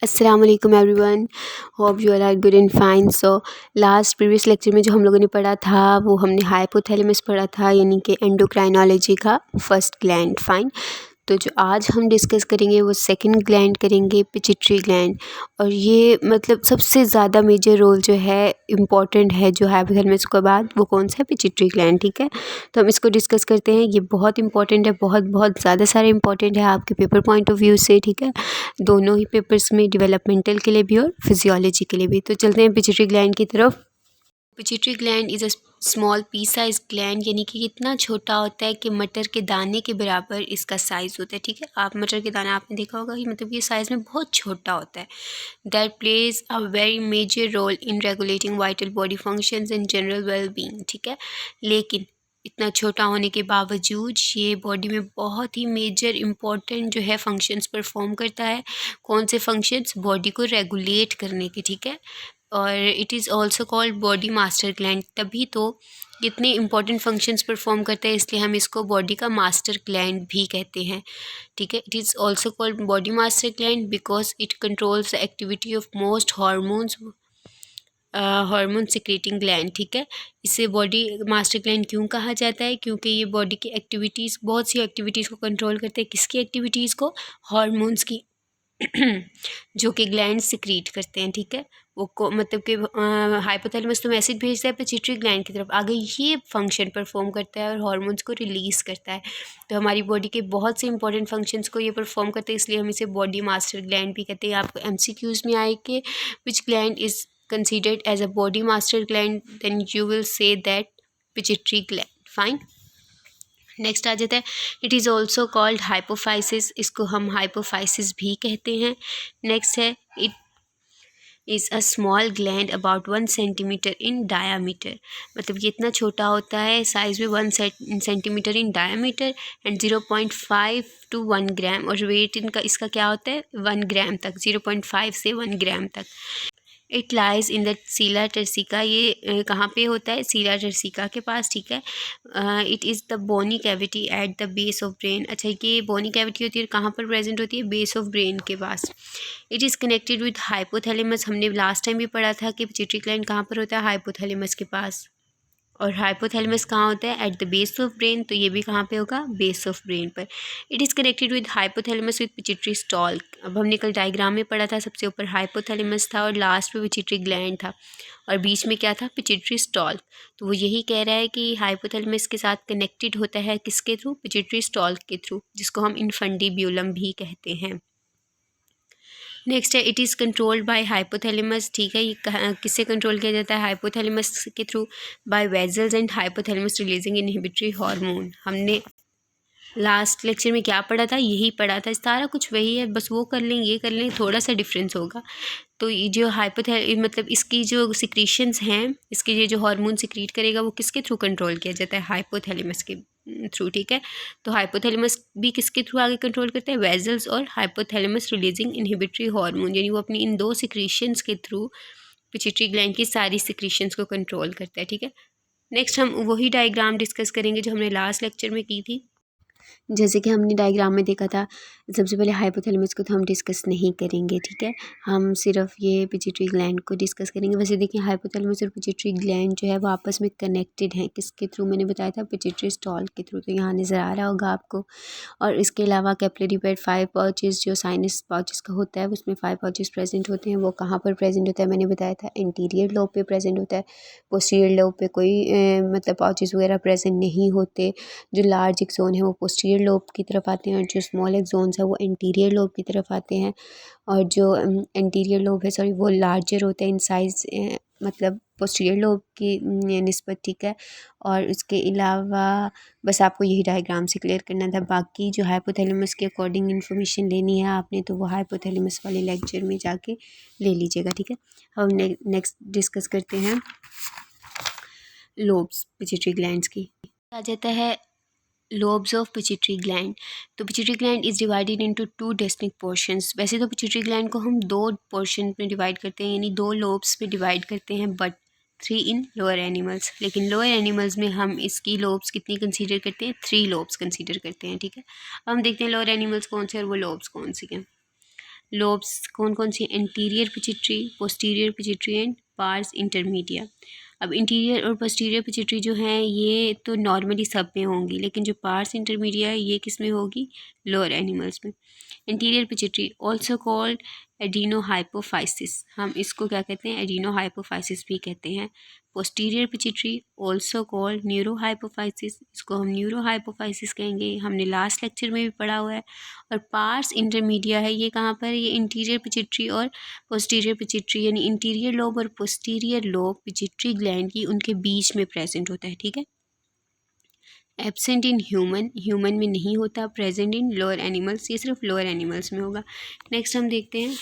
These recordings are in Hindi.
अस्सलाम वालेकुम everyone, hope you all are good and fine. So last previous lecture में जो हम लोगों ने पढ़ा था वो हमने हाइपोथैलेमस पढ़ा था, यानी कि एंडोक्राइनोलॉजी का फर्स्ट ग्लैंड। फाइन। तो जो आज हम डिस्कस करेंगे वो सेकंड ग्लैंड करेंगे, पिट्यूटरी ग्लैंड। और ये मतलब सबसे ज़्यादा मेजर रोल जो है इम्पॉर्टेंट है जो हाइपोथैलेमस के बाद, वो कौन सा है? Pituitary gland. ठीक है, तो हम इसको डिस्कस करते हैं। ये बहुत इंपॉर्टेंट है, बहुत बहुत ज़्यादा सारा इंपॉर्टेंट है आपके पेपर पॉइंट ऑफ व्यू से। ठीक है, दोनों ही पेपर्स में, डेवलपमेंटल के लिए भी और फिजियोलॉजी के लिए भी। तो चलते हैं पिट्यूटरी ग्लैंड की तरफ। Pituitary gland is a small P size gland, यानी कि इतना छोटा होता है कि मटर के दाने के बराबर इसका साइज़ होता है। ठीक है, आप मटर के दाना आपने देखा होगा कि मतलब ये साइज़ में बहुत छोटा होता है। That plays a very major role in regulating vital body functions and general well being. ठीक है, लेकिन इतना छोटा होने के बावजूद ये बॉडी में बहुत ही मेजर इम्पॉर्टेंट जो है फंक्शंस परफॉर्म करता है। कौन से फंक्शंस? बॉडी को रेगुलेट करने के। ठीक है, और it is also called body master gland. तभी तो इतने इंपॉर्टेंट फंक्शंस परफॉर्म करता है, इसलिए हम इसको बॉडी का मास्टर ग्लैंड भी कहते हैं। ठीक है, it is also called body master gland because it controls the activity of most hormones, hormone secreting gland. ठीक है, इसे बॉडी मास्टर ग्लैंड क्यों कहा जाता है? क्योंकि ये बॉडी की एक्टिविटीज़, बहुत सी एक्टिविटीज़ को कंट्रोल करते हैं। किसकी एक्टिविटीज़ को? हार्मोन्स की जो कि ग्लैंड सिक्रीट करते हैं। ठीक है, वो को मतलब कि हाइपोथैलेमस तो मैसेज भेजता है पिट्यूटरी ग्लैंड की तरफ, आगे ये फंक्शन परफॉर्म करता है और हार्मोन्स को रिलीज़ करता है। तो हमारी बॉडी के बहुत से इंपॉर्टेंट फंक्शंस को ये परफॉर्म करते हैं, इसलिए हम इसे बॉडी मास्टर ग्लैंड भी कहते हैं। आपको एमसीक्यूज़ में आए कि विच gland is considered as a body master gland, then you will say that pituitary gland. Fine. Next आ जाता है, it is also called hypophysis, इसको हम हाइपोफाइसिस भी कहते हैं। नेक्स्ट है, it is a small gland about 1 centimetre in diameter. मतलब ये इतना छोटा होता है साइज़ में, 1 centimetre in diameter and 0.5 to 1 gram, और वेट इनका इसका क्या होता है? 1 ग्राम तक, 0.5 से 1 ग्राम तक। इट लाइज इन द सीला टर्सिका, ये कहाँ पे होता है? सीला टर्सिका के पास। ठीक है, it is the bony cavity at the base of brain. अच्छा, ये बोनी कैविटी होती है कहाँ पर प्रेजेंट होती है? बेस ऑफ ब्रेन के पास। It is connected with hypothalamus, हमने लास्ट टाइम भी पढ़ा था कि पिट्यूटरी ग्लैंड कहाँ पर होता है? हाइपोथैलेमस के पास। और हाइपोथैलेमस कहाँ होता है? At the base of brain, तो ये भी कहाँ पे होगा? बेस ऑफ ब्रेन पर। It is connected with hypothalamus with pituitary stalk. अब हमने कल डायग्राम में पढ़ा था, सबसे ऊपर हाइपोथैलेमस था और लास्ट पे पिट्यूटरी ग्लैंड था, और बीच में क्या था? पिट्यूटरी स्टॉल्क। तो वो यही कह रहा है कि हाइपोथैलेमस के साथ कनेक्टेड होता है किसके थ्रू? पिट्यूटरी स्टॉल्क के थ्रू, जिसको हम इनफंडिब्यूलम भी कहते हैं। नेक्स्ट है, it is controlled by hypothalamus. ठीक है, ये किससे कंट्रोल किया जाता है? हाइपोथैलेमस के through, by vessels and hypothalamus releasing inhibitory hormone. हमने लास्ट लेक्चर में क्या पढ़ा था? यही पढ़ा था, सारा कुछ वही है, बस वो कर लें, ये कर लें, थोड़ा सा डिफरेंस होगा। तो ये जो मतलब इसकी जो सिक्रीशंस हैं, इसके ये जो हार्मोन सिक्रीट करेगा, वो किसके थ्रू कंट्रोल किया जाता है? हाइपोथैलेमस के थ्रू। ठीक है, तो हाइपोथैलेमस भी किसके थ्रू आगे कंट्रोल करता है? वेजल्स और हाइपोथैलेमस रिलीजिंग इनहिबिटरी हार्मोन, यानी वो अपनी इन दो सिक्रीशंस के थ्रू पिट्यूटरी ग्लैंड की सारी सिक्रीशंस को कंट्रोल करता है। ठीक है, नेक्स्ट हम वही डायग्राम डिस्कस करेंगे जो हमने लास्ट लेक्चर में की थी। जैसे कि हमने डायग्राम में देखा था, सबसे पहले हाइपोथैलेमस को तो हम डिस्कस नहीं करेंगे। ठीक है, हम सिर्फ ये पिट्यूटरी ग्लैंड को डिस्कस करेंगे। वैसे देखिए, हाइपोथैलेमस और पिट्यूटरी ग्लैंड जो है वो आपस में कनेक्टेड हैं। किसके थ्रू? मैंने बताया था, पिट्यूटरी स्टॉल के थ्रू। तो यहाँ नज़र आ रहा होगा आपको। और इसके अलावा कैपिलरी बेड 5 पाउचेस, जो साइनस पाउचेस का होता है, उसमें 5 पाउचेस प्रेजेंट होते हैं। वो कहाँ पर प्रेजेंट होता है? मैंने बताया था, एंटीरियर लोब पे प्रेजेंट होता है। पोस्टीरियर लोब पे कोई मतलब पाउचेस वगैरह प्रेजेंट नहीं होते। जो लार्ज एक्सोन है वो पोस्टीरियर लोब की तरफ आते हैं, और जो स्मॉल एक्सोन्स है वो एंटीरियर लोब की तरफ आते हैं। और जो एंटीरियर लोब है, सॉरी, वो लार्जर होता है इन साइज़, मतलब पोस्टीरियर लोब की निस्बत। ठीक है, और उसके अलावा बस आपको यही डायग्राम से क्लियर करना था। बाकी जो हाइपोथैलेमस के अकॉर्डिंग इन्फॉर्मेशन लेनी है आपने, तो वो हाइपोथैलेमस वाले लेक्चर में जाके ले लीजिएगा। ठीक है, हम नेक्स्ट डिस्कस करते हैं लोब्स पिट्यूटरी ग्लैंड्स की। आ जाता है lobes of pituitary gland। तो pituitary gland is divided into 2 distinct portions। वैसे तो pituitary gland को हम 2 पोर्शन में डिवाइड करते हैं, यानी 2 lobes में डिवाइड करते हैं, बट 3 इन लोअर एनिमल्स। लेकिन लोअर एनिमल्स में हम इसकी लोब्स कितनी कंसीडर करते हैं? 3 लोब्स कंसीडर करते हैं। ठीक है, अब हम देखते हैं लोअर एनिमल्स कौन से और वो लोब्स कौन सी हैं। लोब्स कौन कौन सी, interior pituitary, posterior pituitary and pars intermedia. अब इंटीरियर और पोस्टीरियर पिट्यूटरी जो हैं ये तो नॉर्मली सब में होंगी, लेकिन जो पार्स इंटरमीडिया है ये किस में होगी, लोअर एनिमल्स में। इंटीरियर पिट्यूटरी ऑल्सो कॉल्ड एडिनोहाइपोफाइसिस, हम इसको क्या कहते हैं, एडिनोहाइपोफाइसिस भी कहते हैं। Posterior pituitary also called neurohypophysis, इसको हम न्यूरोहाइपोफाइसिस कहेंगे, हमने लास्ट लेक्चर में भी पढ़ा हुआ है। और पार्स इंटरमीडिया है, ये कहाँ पर, ये इंटीरियर पिट्यूटरी और पोस्टीरियर पिट्यूटरी यानी इंटीरियर लोब और पोस्टीरियर लोब पिट्यूटरी ग्लैंड की उनके बीच में प्रेजेंट होता है, ठीक है। एब्सेंट इन ह्यूमन, ह्यूमन में नहीं होता। प्रेजेंट इन लोअर एनिमल्स, ये सिर्फ लोअर एनिमल्स में होगा। नेक्स्ट हम देखते हैं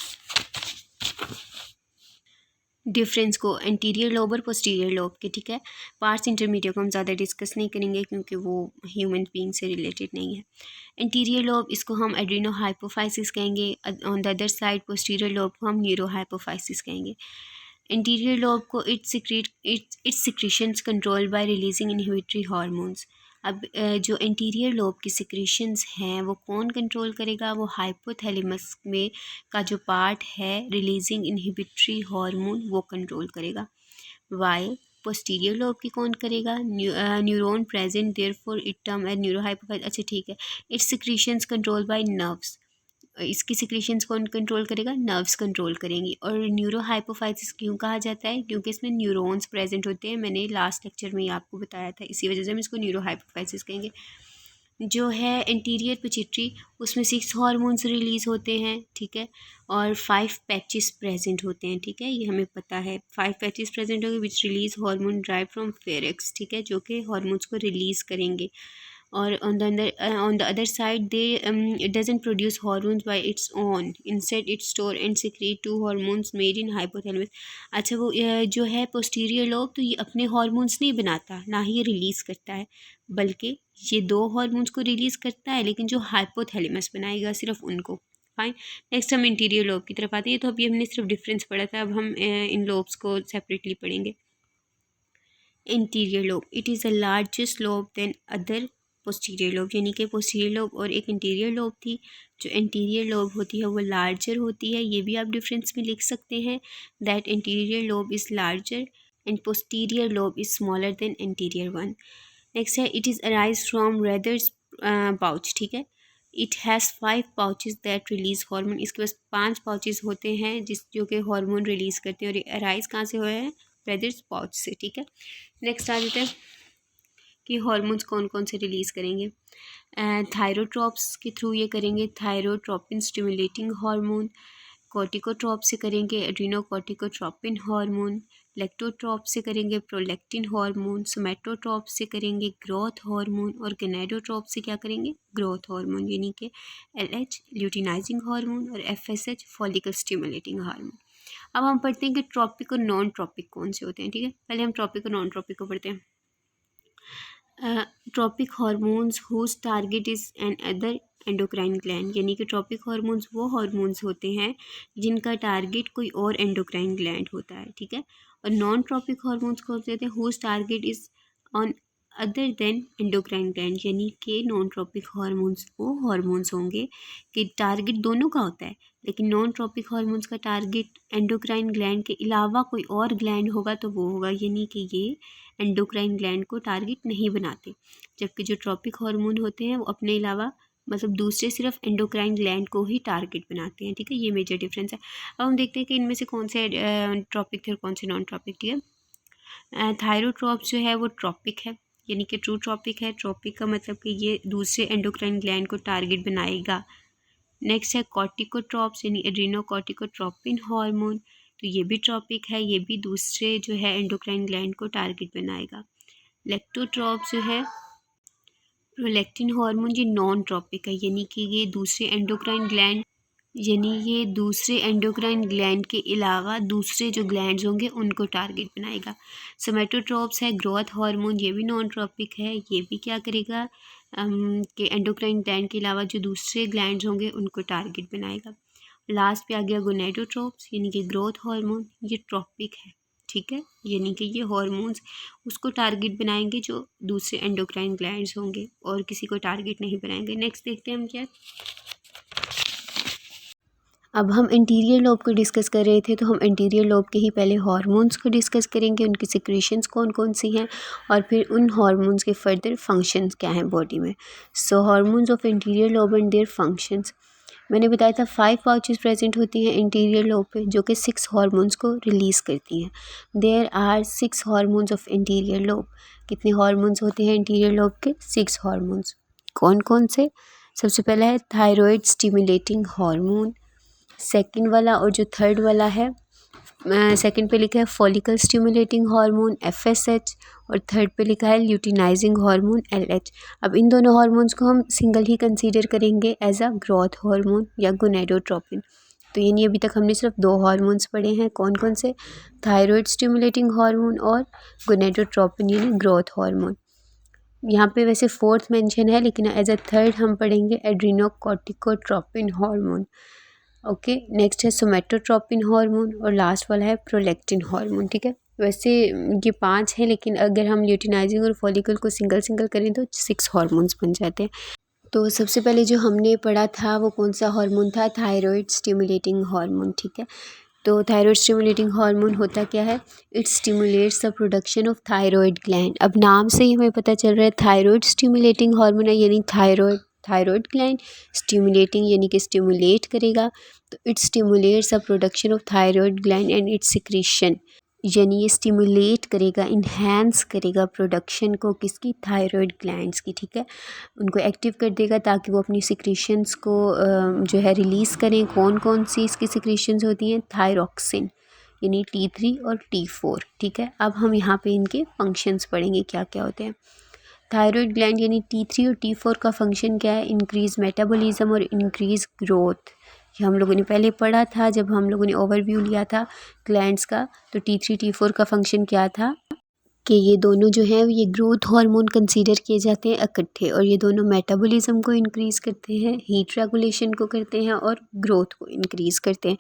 डिफरेंस को एंटीरियर लोब और पोस्टीरियर लोब के, ठीक है। पार्ट्स इंटरमीडिएट को हम ज़्यादा डिस्कस नहीं करेंगे क्योंकि वो ह्यूमन बीइंग से रिलेटेड नहीं है। इंटीरियर लोब इसको हम एड्रीनो हाइपोफाइसिस कहेंगे, on the other side posterior lobe को हम न्यूरो हाइपोफाइसिस कहेंगे। इंटीरियर लोब को it's secretions control bye releasing inhibitory hormones. अब जो इंटीरियर लोब की सिक्रीशंस हैं वो कौन कंट्रोल करेगा, वो हाइपोथैलेमस में का जो पार्ट है रिलीजिंग इनहिबिटरी हार्मोन वो कंट्रोल करेगा। वाई पोस्टीरियर लोब की कौन करेगा, neuron present therefore it term as neurohypophysis. अच्छा ठीक है, its secretions control by nerves, इसकी सिक्रीशंस कौन कंट्रोल करेगा, नर्व्स कंट्रोल करेंगी। और न्यूरो हाइपोफाइसिस क्यों कहा जाता है, क्योंकि इसमें न्यूरॉन्स प्रेजेंट होते हैं, मैंने लास्ट लेक्चर में ही आपको बताया था, इसी वजह से हम इसको न्यूरो हाइपोफाइसिस कहेंगे। जो है इंटीरियर पिट्यूटरी उसमें 6 हार्मोन्स रिलीज़ होते हैं, ठीक है, और 5 पैचेस प्रेजेंट होते हैं, ठीक है, ये हमें पता है। 5 पैचेस प्रेजेंट होंगे विच release hormone drive from Farex, ठीक है, जो कि हार्मोन्स को रिलीज़ करेंगे। और on the other side they it doesn't produce hormones by its own, instead it store and secrete 2 hormones made in hypothalamus। अच्छा वो जो है पोस्टीरियर लोब तो ये अपने हार्मोन्स नहीं बनाता, ना ही ये रिलीज़ करता है, बल्कि ये 2 हार्मोन्स को रिलीज़ करता है, लेकिन जो हाइपोथैलेमस बनाएगा सिर्फ उनको। फाइन, नेक्स्ट हम इंटीरियर लोब की तरफ आते हैं। तो अभी हमने सिर्फ डिफरेंस पढ़ा था, अब हम इन लोब्स को सेपरेटली पढ़ेंगे। Interior lobe it is a largest lobe then other posterior lobe, यानी कि पोस्टीरियर लोब और एक इंटीरियर लोब थी। जो इंटीरियर लोब होती है वो लार्जर होती है, ये भी आप डिफरेंस में लिख सकते हैं, that interior lobe is larger and posterior lobe is smaller than interior one. Next है it is arise from Rathke's pouch, ठीक है, it has 5 pouches that release hormone, इसके पास 5 पाउचेस होते हैं जो कि हार्मोन रिलीज़ करते हैं, और ये अराइज कहाँ से हुए हैं, रेदर्स पाउच से, ठीक है। नेक्स्ट आ जाते हैं कि हार्मोन्स कौन कौन से रिलीज़ करेंगे। थायरोट्रॉप्स के थ्रू ये करेंगे, थायरोट्रोपिन स्टिमुलेटिंग हार्मोन। कॉर्टिकोट्रॉप से करेंगे एड्रीनोकॉर्टिकोट्रोपिन हार्मोन। लेक्टोट्रॉप से करेंगे प्रोलेक्टिन हार्मोन। सोमेटोट्रॉप से करेंगे ग्रोथ हार्मोन। और गैनाडोट्रॉप से क्या करेंगे, ग्रोथ हार्मोन, यानी कि LH ल्यूटिनाइजिंग हार्मोन और FSH फॉलिकल स्टिमुलेटिंग हार्मोन। अब हम पढ़ते हैं कि ट्रॉपिक और नॉन ट्रॉपिक कौन से होते हैं, ठीक है। पहले हम ट्रॉपिक और नॉन ट्रॉपिक को पढ़ते हैं। Tropic hormones whose target is an other endocrine gland, यानी कि ट्रॉपिक हार्मोन्स वो हार्मोन्स होते हैं जिनका टारगेट कोई और एंडोक्राइन ग्लैंड होता है, ठीक है। और नॉन ट्रॉपिक हार्मोन्स को होते हैं whose target is on other then endocrine gland, यानी कि नॉन ट्रॉपिक हार्मोन्स वो हार्मोन्स होंगे कि टारगेट दोनों का होता है, लेकिन नॉन ट्रॉपिक हार्मोन्स का टारगेट एंडोक्राइन ग्लैंड के अलावा कोई और ग्लैंड होगा तो वो होगा, यानी कि ये एंडोक्राइन ग्लैंड को टारगेट नहीं बनाते। जबकि जो ट्रॉपिक हार्मोन होते हैं वो अपने अलावा मतलब दूसरे सिर्फ एंडोक्राइन ग्लैंड को ही टारगेट बनाते हैं, ठीक है, ये मेजर डिफरेंस है। अब हम देखते हैं कि इनमें से कौन से ट्रॉपिक थे और कौन से नॉन ट्रॉपिक, ठीक है। थायरोट्रॉप जो है वो ट्रॉपिक है, यानी कि ट्रू ट्रॉपिक है। ट्रॉपिक का मतलब कि ये दूसरे एंडोक्राइन ग्लैंड को टारगेट बनाएगा। नेक्स्ट है कॉर्टिकोट्रॉप्स यानी एड्रीनोकॉर्टिकोट्रोपिन हार्मोन, तो ये भी ट्रॉपिक है, ये भी दूसरे जो है एंडोक्राइन ग्लैंड को टारगेट बनाएगा। लेक्टोट्रॉप जो है प्रोलेक्टिन हार्मोन, ये नॉन ट्रॉपिक है, यानी कि ये दूसरे एंडोक्राइन ग्लैंड के अलावा दूसरे जो ग्लैंड्स होंगे उनको टारगेट बनाएगा। सोमेटोट्रॉप्स है ग्रोथ हार्मोन, ये भी नॉन ट्रॉपिक है, ये भी क्या करेगा कि एंडोक्राइन ग्लैंड के अलावा जो दूसरे ग्लैंड्स होंगे उनको टारगेट बनाएगा। लास्ट पे आ गया गोनेडोट्रॉप्स यानी कि ग्रोथ हार्मोन, ये ट्रॉपिक है, ठीक है, यानी कि ये हार्मोन्स उसको टारगेट बनाएंगे जो दूसरे एंडोक्राइन ग्लैंड्स होंगे और किसी को टारगेट नहीं बनाएंगे। नेक्स्ट देखते हैं हम क्या, अब हम इंटीरियर लोब को डिस्कस कर रहे थे, तो हम इंटीरियर लोब के ही पहले हार्मोन्स को डिस्कस करेंगे, उनकी सिक्रीशंस कौन कौन सी हैं और फिर उन हार्मोन्स के फर्दर फंक्शंस क्या हैं बॉडी में। So hormones of interior lobe and their functions, मैंने बताया था 5 पाउचेस प्रेजेंट होती हैं इंटीरियर लोब पे जो कि 6 हार्मोन्स को रिलीज़ करती हैं। There are 6 hormones of interior lobe. कितने हार्मोन्स होते हैं इंटीरियर लोब के? 6 हार्मोन्स। कौन कौन से? सबसे पहला है थायराइड स्टिमुलेटिंग हार्मोन, सेकंड वाला और जो थर्ड वाला है, सेकंड पे लिखा है फॉलिकल स्टिमुलेटिंग हार्मोन FSH और थर्ड पे लिखा है ल्यूटिनाइजिंग हार्मोन LH। अब इन दोनों हार्मोन्स को हम सिंगल ही कंसीडर करेंगे एज अ ग्रोथ हार्मोन या गोनेडोट्रोपिन। तो यानी अभी तक हमने सिर्फ 2 हार्मोन्स पढ़े हैं, कौन कौन से? थायराइड स्टिमुलेटिंग हार्मोन और गोनेडोट्रोपिन यानी ग्रोथ हार्मोन। यहाँ पे वैसे फोर्थ मेंशन है लेकिन एज अ थर्ड हम पढ़ेंगे एड्रीनोकॉर्टिकोट्रोपिन हार्मोन। ओके, नेक्स्ट है सोमेटोट्रोपिन हार्मोन और लास्ट वाला है प्रोलैक्टिन हार्मोन। ठीक है, वैसे ये 5 हैं लेकिन अगर हम ल्यूटिनाइजिंग और फॉलिकल को सिंगल सिंगल करें तो 6 हार्मोन्स बन जाते हैं। तो सबसे पहले जो हमने पढ़ा था वो कौन सा हार्मोन था? Thyroid stimulating hormone. ठीक है, तो थायराइड स्टिमुलेटिंग हार्मोन होता क्या है? It stimulates the production of thyroid gland. अब नाम से ही हमें पता चल रहा है थायराइड स्टिमुलेटिंग हार्मोन है, यानी थायराइड ग्लैंड स्टिमुलेटिंग यानी कि स्टिमुलेट करेगा। तो it stimulates the production of thyroid gland and it's secretion, यानी ये स्टिमुलेट करेगा, इन्हेंस करेगा प्रोडक्शन को किसकी? थायराइड ग्लैंड्स की। ठीक है, उनको एक्टिव कर देगा ताकि वो अपनी सिक्रीशंस को जो है रिलीज़ करें। कौन कौन सी इसकी सिक्रीशंस होती हैं? थायरॉक्सिन यानी T3 और T4। ठीक है, अब हम यहाँ पे इनके फंक्शंस पढ़ेंगे क्या क्या होते हैं। थायराइड ग्लैंड यानी T3 और T4 का फंक्शन क्या है? इंक्रीज मेटाबॉलिज्म और इंक्रीज ग्रोथ। ये हम लोगों ने पहले पढ़ा था जब हम लोगों ने ओवरव्यू लिया था ग्लैंड्स का। तो T3 T4 का फंक्शन क्या था कि ये दोनों जो हैं ये ग्रोथ हार्मोन कंसीडर किए जाते हैं इकट्ठे, और ये दोनों मेटाबॉलिज्म को इंक्रीज़ करते हैं, हीट रेगुलेशन को करते हैं और ग्रोथ को इंक्रीज़ करते हैं।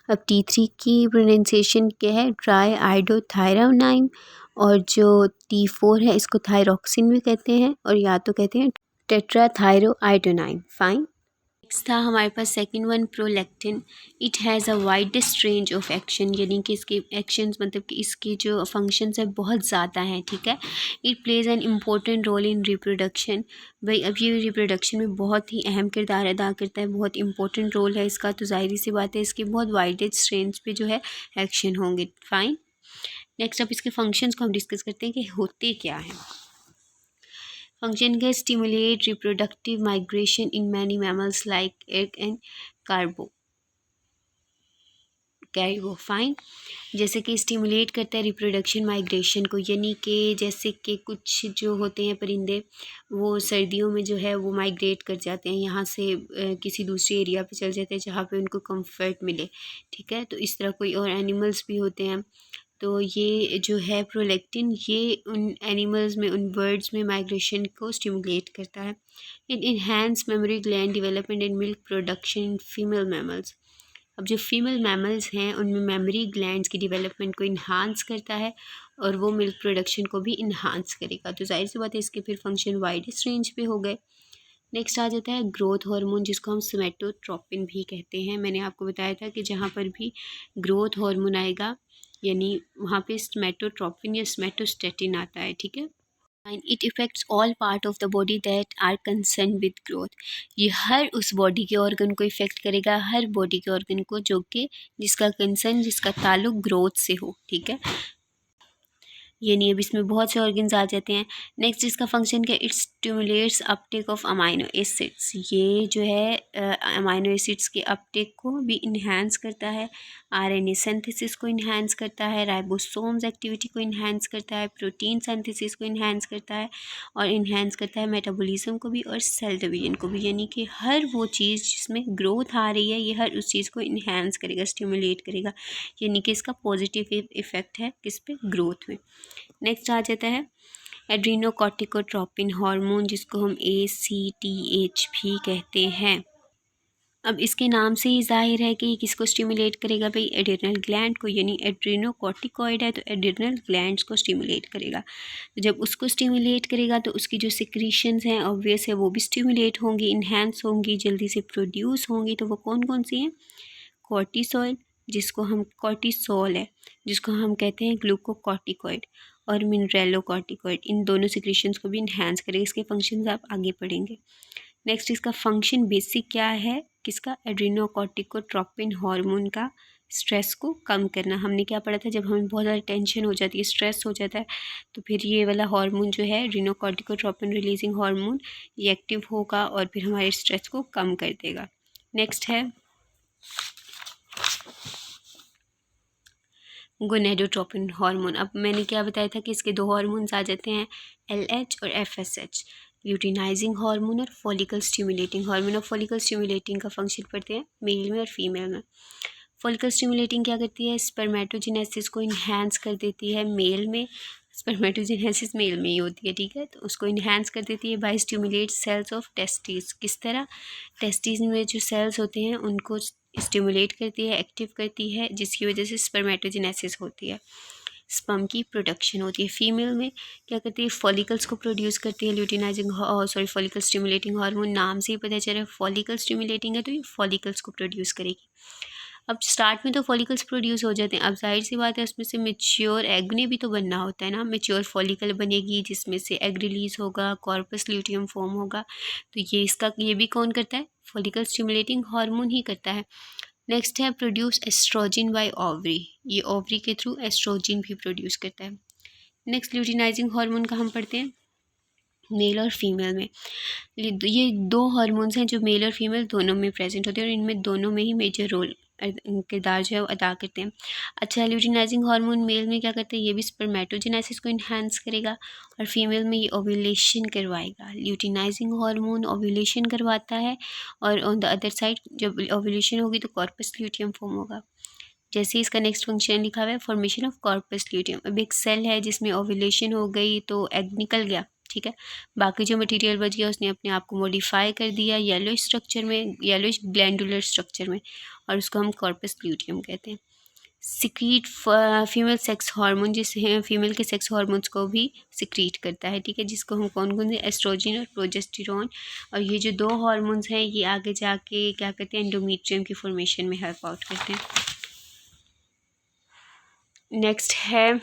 अब T3 की प्रोनाउंसिएशन क्या है? ट्राई आइडोथायरोनाइन, और जो T4 है इसको थायरॉक्सिन भी कहते हैं और या तो कहते हैं टेट्राथायरोआइडोनाइन। फाइन। नेक्स्ट था हमारे पास second one prolactin. It has a widest range of action, यानी कि इसके एक्शंस मतलब कि इसके जो फंक्शंस है बहुत ज़्यादा हैं। ठीक है, it plays an important role in reproduction. भाई अब ये रिप्रोडक्शन में बहुत ही अहम किरदार अदा करता है, बहुत इंपॉर्टेंट रोल है इसका, तो जाहिर सी बात है इसके बहुत वाइडेस्ट रेंज पे जो है एक्शन होंगे। फाइन। नेक्स्ट अब इसके फंक्शंस को हम डिस्कस करते हैं कि होते क्या हैं। फंक्शन का stimulate reproductive migration in many mammals like egg and कैरिगो। फाइन। जैसे कि स्टिमुलेट करता है रिप्रोडक्शन माइग्रेशन को, यानी कि जैसे कि कुछ जो होते हैं परिंदे वो सर्दियों में जो है वो माइग्रेट कर जाते हैं, यहाँ से किसी दूसरे एरिया पे चल जाते हैं जहाँ पे उनको कंफर्ट मिले। ठीक है, तो इस तरह कोई और एनिमल्स भी होते हैं। तो ये जो है प्रोलैक्टिन ये उन एनिमल्स में, उन बर्ड्स में माइग्रेशन को स्टिमुलेट करता है। It enhance memory gland development and milk production in female mammals. अब जो फीमेल मैमल्स हैं उनमें मेमोरी ग्लैंड्स की डेवलपमेंट को इन्हांस करता है और वो मिल्क प्रोडक्शन को भी इन्हांस करेगा। तो जाहिर सी बात है इसके फिर फंक्शन वाइडेस्ट रेंज पे हो गए। नेक्स्ट आ जाता है ग्रोथ हार्मोन, जिसको हम सोमेटोट्रोपिन भी कहते हैं। मैंने आपको बताया था कि जहाँ पर भी ग्रोथ हार्मोन आएगा यानी वहाँ पे सोमेटोट्रोपिन या सोमेटोस्टेटिन आता है। ठीक है, and it effects all part of the body that are concern with growth. ये हर उस बॉडी के ऑर्गन को इफेक्ट करेगा, हर बॉडी के ऑर्गन को जो कि जिसका कंसर्न, जिसका ताल्लुक ग्रोथ से हो। ठीक है, यानी अब इसमें बहुत से ऑर्गन्स आ जाते हैं। नेक्स्ट इसका फंक्शन क्या? It stimulates Uptake of amino acids. ये जो है अमाइनो एसिड्स के अपटेक को भी इन्हांस करता है, RNA सिंथेसिस को इन्हांस करता है, राइबोसोम्स एक्टिविटी को इन्हांस करता है, प्रोटीन सिंथेसिस को इन्हांस करता है और इन्हांस करता है मेटाबॉलिज्म को भी और सेल डिवीजन को भी। यानी कि हर वो चीज़ जिसमें ग्रोथ आ रही है ये हर उस चीज़ को इन्हांस करेगा, स्टिमुलेट करेगा, यानी कि इसका पॉजिटिव इफेक्ट है किस पे? ग्रोथ में। नेक्स्ट आ जाता है एड्रीनोकॉर्टिकोट्रोपिन हार्मोन, जिसको हम ACTH भी कहते हैं। अब इसके नाम से ही जाहिर है कि ये किसको स्टिमुलेट करेगा? भाई एड्रिनल ग्लैंड को, यानी एड्रीनोकॉर्टिकॉइड है तो एड्रिनल ग्लैंड्स को स्टिमुलेट करेगा। तो जब उसको स्टिमुलेट करेगा तो उसकी जो सिक्रीशंस हैं ऑब्वियस है वो भी स्टिमुलेट होंगी, इन्हेंस होंगी, जल्दी से प्रोड्यूस होंगी। तो वो कौन कौन सी हैं? कॉर्टिसोल जिसको हम कहते हैं ग्लूकोकॉर्टिकॉइड, और मिनरेलोकॉर्टिकॉइड। इन दोनों सिक्रीशंस को भी इन्हेंस करेगा। इसके फंक्शंस आप आगे पढ़ेंगे। नेक्स्ट इसका फंक्शन बेसिक क्या है, किसका, एड्रेनोकॉर्टिकोट्रोपिन हार्मोन का, स्ट्रेस को कम करना। हमने क्या पढ़ा था, जब हमें बहुत ज़्यादा टेंशन हो जाती है, स्ट्रेस हो जाता है, तो फिर ये वाला हार्मोन जो है एड्रेनोकॉर्टिकोट्रोपिन रिलीजिंग हार्मोन, ये एक्टिव होगा और फिर हमारे स्ट्रेस को कम कर देगा। नेक्स्ट है गोनेडोट्रोपिन हार्मोन। अब मैंने क्या बताया था कि इसके 2 हार्मोन्स आ जाते हैं, LH और FSH, ल्यूटिनाइजिंग हार्मोन और फॉलिकल स्टिमुलेटिंग हार्मोन। और फॉलिकल स्टिमुलेटिंग का फंक्शन पढ़ते हैं मेल में और फीमेल में। फॉलिकल स्टिमुलेटिंग क्या करती है, स्पर्मेटोजेनेसिस को इन्हेंस कर देती है मेल में। स्पर्मेटोजेनेसिस मेल में ही होती है, ठीक है, तो उसको इन्हेंस कर देती है by stimulate cells of testis. किस तरह, टेस्टिस में जो सेल्स होते हैं उनको स्टिमुलेट करती है, एक्टिव करती है, जिसकी वजह से स्पर्मेटोजेनेसिस होती है, स्पर्म की प्रोडक्शन होती है। फीमेल में क्या करती है, फॉलिकल्स को प्रोड्यूस करती है, ल्यूटिनाइजिंग फॉलिकल स्टिमुलेटिंग हार्मोन, नाम से ही पता चल रहा है फॉलिकल स्टिमुलेटिंग है, तो ये फॉलिकल्स को प्रोड्यूस करेगी। अब स्टार्ट में तो फॉलिकल्स प्रोड्यूस हो जाते हैं, अब जाहिर सी बात है उसमें से मेच्योर एग ने भी तो बनना होता है ना, मेच्योर फॉलिकल बनेगी जिसमें से एग रिलीज होगा, कॉर्पस ल्यूटियम फॉर्म होगा। तो ये भी कौन करता है, फॉलिकल स्टिमुलेटिंग हार्मोन ही करता है। नेक्स्ट है प्रोड्यूस एस्ट्रोजन बाय ओवरी, ये ओवरी के थ्रू एस्ट्रोजन भी प्रोड्यूस करता है। नेक्स्ट ल्यूटिनाइजिंग हार्मोन का हम पढ़ते हैं मेल और फीमेल में। ये 2 हार्मोन्स हैं जो मेल और फीमेल दोनों में प्रेजेंट होते हैं और इनमें दोनों में ही मेजर रोल किरदार जो है वो अदा करते हैं। अच्छा, ल्यूटिनाइजिंग हार्मोन मेल में क्या करते हैं, ये भी स्पर्मेटोजेनेसिस को इन्हांस करेगा, और फीमेल में ये ओव्यूलेशन करवाएगा। ल्यूटिनाइजिंग हार्मोन ओव्यूलेशन करवाता है, और ऑन द अदर साइड जब ओव्यूलेशन होगी तो कॉर्पस ल्यूटियम फॉर्म होगा। जैसे इसका नेक्स्ट फंक्शन लिखा हुआ है फॉर्मेशन ऑफ कॉर्पस ल्यूटियम। अब एक सेल है जिसमें ओव्यूलेशन हो गई तो एग निकल गया, ठीक है, बाकी जो मटेरियल बच गया उसने अपने आप को मॉडिफाई कर दिया येलोइश स्ट्रक्चर में, येलोइश ग्लैंडुलर स्ट्रक्चर में, और उसको हम कॉर्पस ल्यूटियम कहते हैं। सिक्रीट फीमेल सेक्स हार्मोन, जिसे फीमेल के सेक्स हार्मोन्स को भी सिक्रीट करता है, ठीक है, जिसको हम कौन से, एस्ट्रोजन और प्रोजेस्टेरॉन। और ये जो 2 हार्मोन्स हैं ये आगे जाके क्या करते हैं, एंडोमेट्रियम की फॉर्मेशन में हेल्प आउट करते हैं। नेक्स्ट है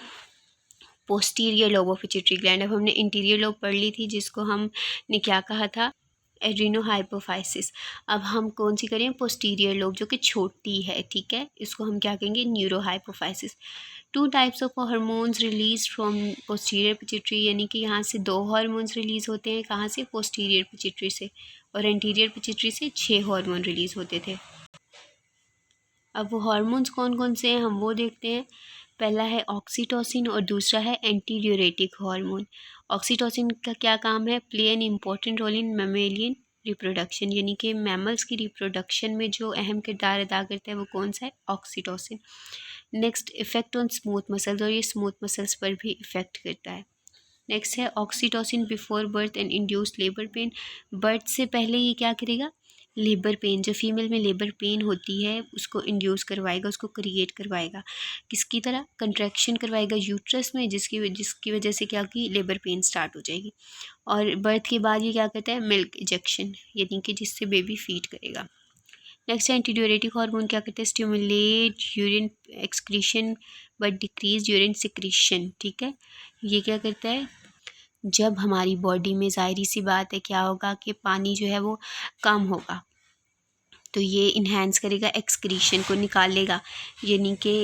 posterior lobe of pituitary gland. अब हमने इंटीरियर लोब पढ़ ली थी जिसको हमने क्या कहा था, एड्रीनो हाइपोफाइसिस। अब हम कौन सी करें, पोस्टीरियर लोब जो कि छोटी है, ठीक है, इसको हम क्या कहेंगे, neuro hypophysis. 2 types of hormones release from posterior pituitary, यानी कि यहाँ से 2 हार्मोन्स रिलीज होते हैं, कहाँ से, पोस्टीरियर पिट्यूटरी से, और एंटीरियर पिट्यूटरी से 6 हार्मोन रिलीज होते थे। अब वो हार्मोन्स कौन कौन से हैं हम वो देखते हैं। पहला है ऑक्सीटोसिन और दूसरा है एंटी ड्यूरेटिक हार्मोन। ऑक्सीटोसिन का क्या काम है, play an important role in mammalian reproduction, यानी कि मैमल्स की रिप्रोडक्शन में जो अहम किरदार अदा करता है वो कौन सा है, oxytocin. Next effect on smooth muscles, और ये स्मूथ मसल्स पर भी इफेक्ट करता है। नेक्स्ट है oxytocin before birth and induce labour pain, birth से पहले ये क्या करेगा, लेबर पेन, जो फीमेल में लेबर पेन होती है उसको इंड्यूस करवाएगा, उसको क्रिएट करवाएगा, किसकी तरह, कंट्रैक्शन करवाएगा यूट्रस में, जिसकी वजह से क्या की लेबर पेन स्टार्ट हो जाएगी। और बर्थ के बाद ये क्या करता है, मिल्क इजेक्शन, यानी कि जिससे बेबी फीड करेगा। नेक्स्ट एंटीड्यूरेटिक हार्मोन क्या करते हैं, stimulate urine excretion but decrease urine secretion, ठीक है, ये क्या करता है, जब हमारी बॉडी में ज़ाहिर सी बात है क्या होगा कि पानी जो है वो कम होगा, तो ये इन्हेंस करेगा, एक्सक्रीशन को निकालेगा, यानी कि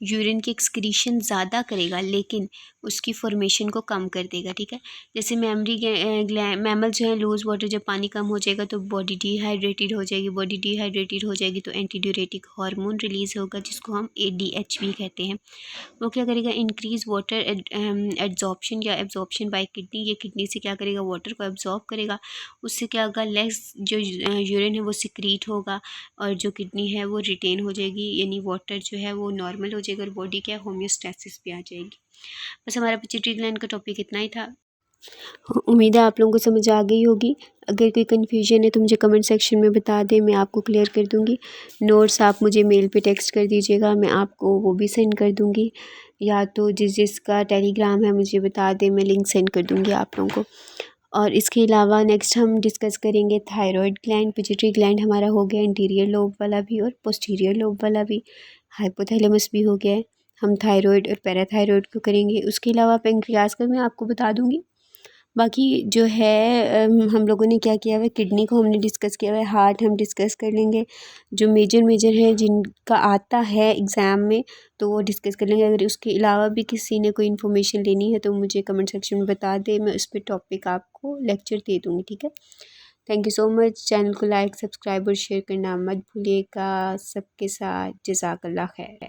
यूरिन की एक्सक्रीशन ज़्यादा करेगा लेकिन उसकी फॉर्मेशन को कम कर देगा, ठीक है। जैसे मैमल जो है लूज़ वाटर, जब पानी कम हो जाएगा तो बॉडी डिहाइड्रेटेड हो जाएगी, बॉडी डिहाइड्रेटेड हो जाएगी तो एंटीड्यूरेटिक हार्मोन रिलीज़ होगा जिसको हम ADH भी कहते हैं। वो क्या करेगा, इंक्रीज़ वाटर एब्जॉर्प्शन या एब्जॉर्प्शन बाय किडनी, ये किडनी से क्या करेगा, वाटर को एब्जॉर्ब करेगा, उससे क्या होगा, लेस जो यूरिन है वो सिक्रीट होगा और जो किडनी है वो रिटेन हो जाएगी, यानी वाटर जो है वो नॉर्मल हो जाएगा और बॉडी क्या होम्योस्टेसिस पे आ जाएगी। बस हमारा पिट्यूटरी ग्लैंड का टॉपिक इतना ही था। उम्मीद है आप लोगों को समझ आ गई होगी। अगर कोई कन्फ्यूजन है तो मुझे कमेंट सेक्शन में बता दें, मैं आपको क्लियर कर दूंगी। नोट्स आप मुझे मेल पे टेक्स्ट कर दीजिएगा, मैं आपको वो भी सेंड कर दूंगी, या तो जिसका टेलीग्राम है मुझे बता दें, मैं लिंक सेंड कर दूंगी आप लोगों को। और इसके अलावा नेक्स्ट हम डिस्कस करेंगे थायराइड ग्लैंड, पिट्यूटरी ग्लैंड हमारा हो गया, इंटीरियर लोब वाला भी और पोस्टीरियर लोब वाला भी, हाइपोथैलेमस भी हो गया है। हम थायराइड और पैराथायराइड को करेंगे। उसके अलावा पेंक्रियाज का मैं आपको बता दूंगी। बाकी जो है हम लोगों ने क्या किया हुआ है, किडनी को हमने डिस्कस किया हुआ है, हार्ट हम डिस्कस कर लेंगे। जो मेजर मेजर है जिनका आता है एग्ज़ाम में तो वो डिस्कस कर लेंगे। अगर उसके अलावा भी किसी ने कोई इन्फॉर्मेशन लेनी है तो मुझे कमेंट सेक्शन में बता दे, मैं उस पर टॉपिक आपको लेक्चर दे दूँगी। ठीक है, thank you so much. Channel को लाइक, सब्सक्राइब और शेयर करना मत भूलिएगा। सबके साथ जज़ाकल्लाह खैर।